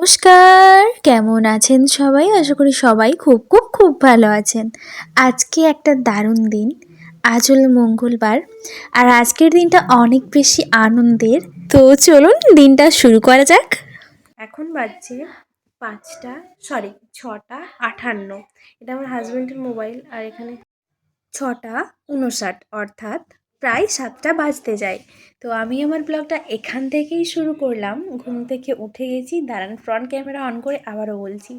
নমস্কার, কেমন আছেন সবাই? আশা করি সবাই খুব খুব খুব ভালো আছেন। আজকে একটা দারুণ দিন, আজ হলো মঙ্গলবার, আর আজকের দিনটা অনেক বেশি আনন্দের। তো চলুন দিনটা শুরু করা যাক। এখন বাজছে 6:58। এটা আমার হাজব্যান্ডের মোবাইল, আর এখানে 6:59, অর্থাৎ প্রায় 7টা বাজতে যায়। তো আমি আমার ব্লগটা এখান থেকেই শুরু করলাম। ঘুম থেকে উঠে গেছি, দাঁড়ান ফ্রন্ট ক্যামেরা অন করে আবারও বলছি।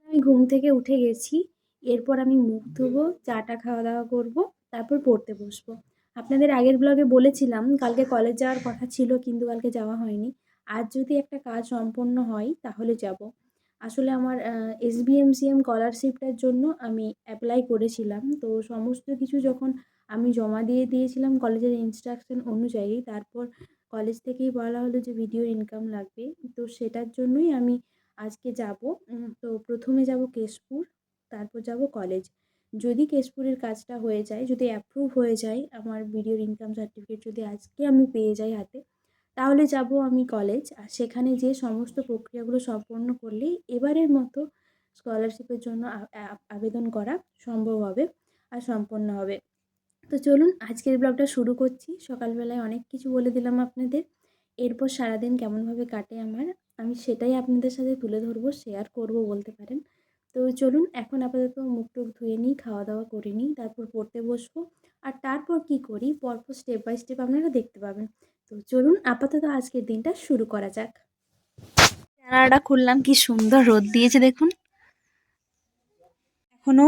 আমি ঘুম থেকে উঠে গেছি, এরপর আমি মুখ ধোবো, চাটা খাওয়া দাওয়া করবো, তারপর পড়তে বসবো। আপনাদের আগের ব্লগে বলেছিলাম কালকে কলেজ যাওয়ার কথা ছিল, কিন্তু কালকে যাওয়া হয়নি। আজ যদি একটা কাজ সম্পন্ন হয় তাহলে যাব। আসলে আমার SBMCM স্কলারশিপটার জন্য আমি অ্যাপ্লাই করেছিলাম। তো সমস্ত কিছু যখন আমি জমা দিয়েছিলাম কলেজের ইনস্ট্রাকশন অনুযায়ী, তারপর কলেজ থেকেই বলা হলো যে ভিডিও ইনকাম লাগবে। তো সেটার জন্যই আমি আজকে যাব। তো প্রথমে যাব কেশপুর, তারপর যাব কলেজ। যদি কেশপুরের কাজটা হয়ে যায়, যদি অ্যাপ্রুভ হয়ে যায়, আমার ভিডিওর ইনকাম সার্টিফিকেট যদি আজকে আমি পেয়ে যাই হাতে, তাহলে যাব আমি কলেজ। আর সেখানে যে সমস্ত প্রক্রিয়াগুলো সম্পন্ন করলেই এবারের মতো স্কলারশিপের জন্য আবেদন করা সম্ভব হবে আর সম্পন্ন হবে। তো চলুন আজকের ব্লগটা শুরু করছি। সকালবেলায় অনেক কিছু বলে দিলাম আপনাদের, এরপর সারাদিন কেমনভাবে কাটে আমার, আমি সেটাই আপনাদের সাথে তুলে ধরবো, শেয়ার করব বলতে পারেন। তো চলুন এখন আপাতত মুখ টুক ধুয়ে নিই, খাওয়া দাওয়া করে নিই, তারপর পড়তে বসবো। আর তারপর কি করি পরপর স্টেপ বাই স্টেপ আপনারা দেখতে পাবেন। তো চলুন আপাতত আজকের দিনটা শুরু করা যাক। জানালাটা খুললাম, কি সুন্দর রোদ দিয়েছে দেখুন। এখনও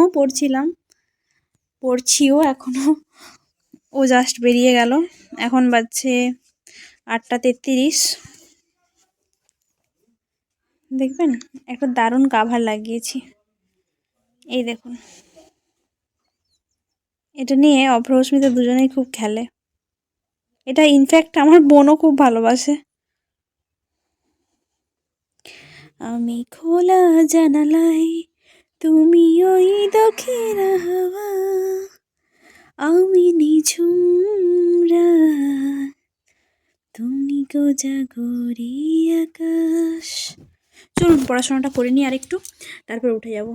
পড়ছিও এখনও। ও জাস্ট বেরিয়ে গেল। এখন বাজছে 8:33। দেখবেন একটা দারুণ কাভার লাগিয়েছি, এই দেখুন। এটা নিয়ে অভ্রস্মিতা দুজনেই খুব খেলে। এটা ইনফ্যাক্ট আমার বোনও খুব ভালোবাসে। আমি খোলা জানালাই, তুমি ওই দক্ষিণা হাওয়া, আমি নিঝুম রাত, তুমি কোজাগরি আকাশ। চলুন পড়াশোনাটা করে নিই আরেকটু, তারপর উঠে যাব।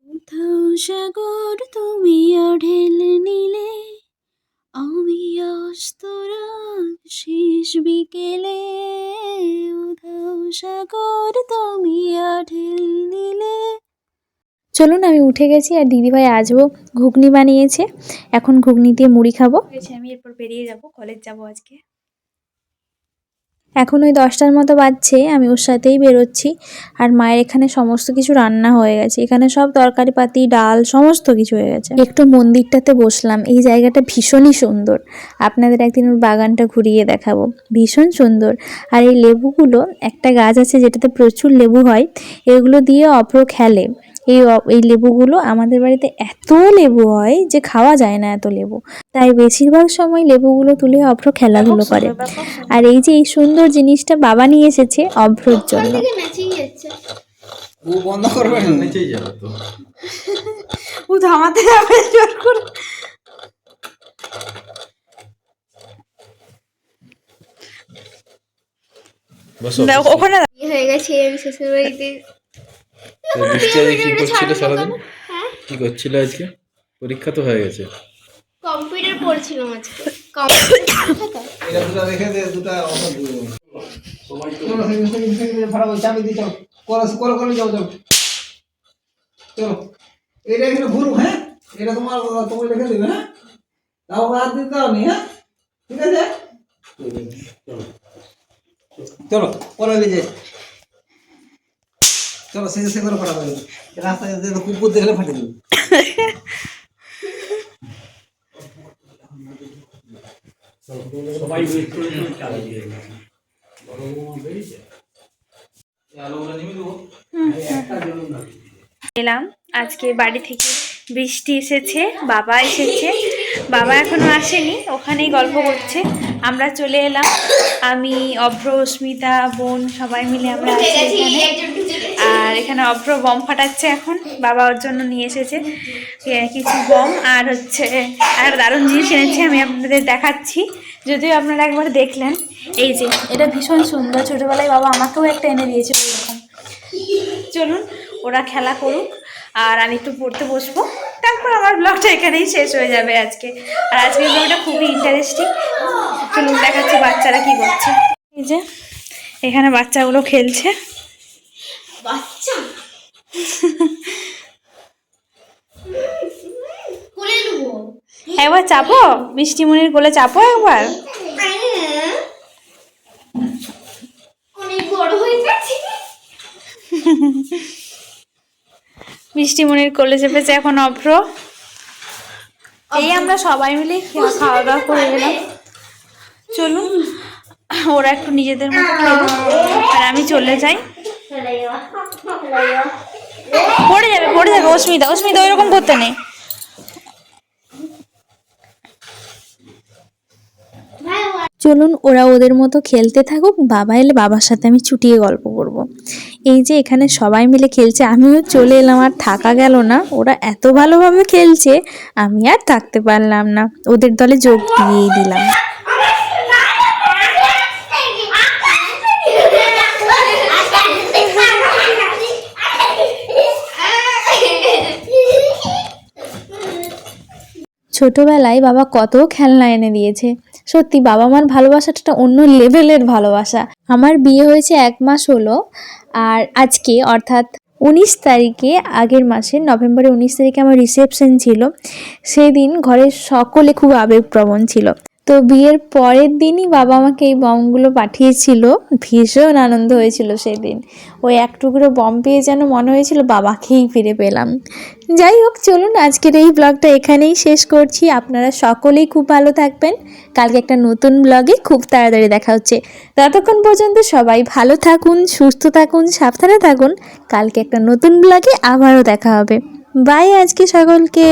কোথাও সাগর তুমি অঢেল নিলে, আমি অস্তরাগ শেষ বিকেলে, কোথাও সাগর তুমি অঢেল নিলে। চলুন আমি উঠে গেছি, আর দিদিভাই আসবো, ঘুগনি বানিয়েছে, এখন ঘুগনি দিয়ে মুড়ি খাবো। আমি এরপর বেরিয়ে যাব, কলেজ যাব আজকে। এখন ওই 10টার মতো বাজছে, আমি ওর সাথেই বেরোচ্ছি। আর মায়ের এখানে সমস্ত কিছু রান্না হয়ে গেছে, এখানে সব তরকারি পাতি ডাল সমস্ত কিছু হয়ে গেছে। একটু মন্দিরটাতে বসলাম, এই জায়গাটা ভীষণই সুন্দর, আপনাদের একদিন ওর বাগানটা ঘুরিয়ে দেখাবো, ভীষণ সুন্দর। আর এই লেবুগুলো, একটা গাছ আছে যেটাতে প্রচুর লেবু হয়, এগুলো দিয়ে অভ্র খেলে। এই লেবুগুলো আমাদের বাড়িতে এত লেবু হয় যে খাওয়া যায় না এত লেবু, তাই বেশিরভাগ সময় লেবুগুলো তুলে অভ্র খেলাধুলো করে। আর এই যে এই সুন্দর জিনিসটা বাবা নিয়ে এসেছে অভ্রর জন্য। ও বন্ধ করবে না, নিচেই যাবে তো। ও থামাতে যাবে জোর করে। ওখানে হয়ে গেছে শ্বশুর বাড়িতে। কি করছিল সারাদিন? কি করছিল আজকে? পরীক্ষা তো হয়ে গেছে। কম্পিউটার পড়ছিলাম আজকে। এটা দুটো রেখে দে, দুটো অফার দিয়ে দেবো। ভাড়া চাবি দিতে করে করে যাও যাও। চলো এটা এখানে ঘুরুক, হ্যাঁ এটা তোমার তুমি রেখে দেবে, হ্যাঁ তাও রাত দিতে দাও নি, হ্যাঁ ঠিক আছে। চলো পরে যাই, চলো সে করে পড়া পারি। রাস্তায় কুকুর দেখলে ফাটে দেবে। সবাই ওয়েট করে চালিয়ে দিয়ে এলাম। আজকে বাড়ি থেকে বৃষ্টি এসেছে, বাবা এসেছে, বাবা এখনো আসেনি, ওখানেই গল্প করছে। আমরা চলে এলাম, আমি অভ্র স্মিতা বোন সবাই মিলে আমরা আছি এখানে। আর এখানে অভ্র বম ফাটাচ্ছে এখন, বাবা ওর জন্য নিয়ে এসেছে কিছু বম, আর হচ্ছে আর দারুণ জিনিস এনেছে, আমি আপনাদের দেখাচ্ছি। যদিও আপনারা একবার দেখলেন। এই যে এটা ভীষণ সুন্দর, ছোটোবেলায় বাবা আমাকেও একটা এনে দিয়েছিল এরকম। চলুন ওরা খেলা করুক আর আমি একটু পড়তে বসবো, তারপর আমার ব্লগটা এখানেই শেষ হয়ে যাবে আজকে। আর আজকের ব্লগটা খুবই ইন্টারেস্টিং। চলুন দেখাচ্ছি বাচ্চারা কি করছে। এই যে এখানে বাচ্চাগুলো খেলছে। বাচ্চা কোলে নেবো একবার চাপো, বৃষ্টিমণির কোলে চাপো একবার। অনেক বড় হয়ে গেছে। বৃষ্টিমণির কোলে চেপেছে এখন অভ্র। এই আমরা সবাই মিলে খাওয়া দাওয়া করে এলাম। চলুন ওরা একটু নিজেদের মতো খেলুক আর আমি চলে যাই। পড়ে যাবে অস্মিতা, অস্মিতা ওইরকম করতে নেই। চলুন ওরা ওদের মতো খেলতে থাকুক, বাবা এলে বাবার সাথে আমি চুটিয়ে গল্প করব। এই যে এখানে সবাই মিলে খেলছে, আমিও চলে এলাম, আর থাকা গেল না। ওরা এত ভালোভাবে খেলছে আমি আর থাকতে পারলাম না, ওদের দলে যোগ দিয়েই দিলাম। ছোটবেলায় বাবা কত খেলনা এনে দিয়েছে। সত্যি বাবা মার ভালোবাসাটা অন্য লেভেলের ভালোবাসা। আমার বিয়ে হয়েছে 1 মাস হলো, আর আজকে অর্থাৎ 19 তারিখে, আগের মাসে নভেম্বরের 19 তারিখে আমার রিসেপশন ছিল। সেদিন ঘরের সকলে খুব আবেগপ্রবণ ছিল। তো বিয়ের পরের দিনই বাবা আমাকে এই বমগুলো পাঠিয়েছিল, ভীষণ আনন্দ হয়েছিল সেদিন। ওই এক টুকরো বম পেয়ে যেন মনে হয়েছিল বাবাকেই ফিরে পেলাম। যাই হোক, চলুন আজকের এই ব্লগটা এখানেই শেষ করছি। আপনারা সকলেই খুব ভালো থাকবেন। কালকে একটা নতুন ব্লগে খুব তাড়াতাড়ি দেখা হচ্ছে। ততক্ষণ পর্যন্ত সবাই ভালো থাকুন, সুস্থ থাকুন, সাবধানে থাকুন। কালকে একটা নতুন ব্লগে আবারও দেখা হবে। বাই আজকে সকলকে।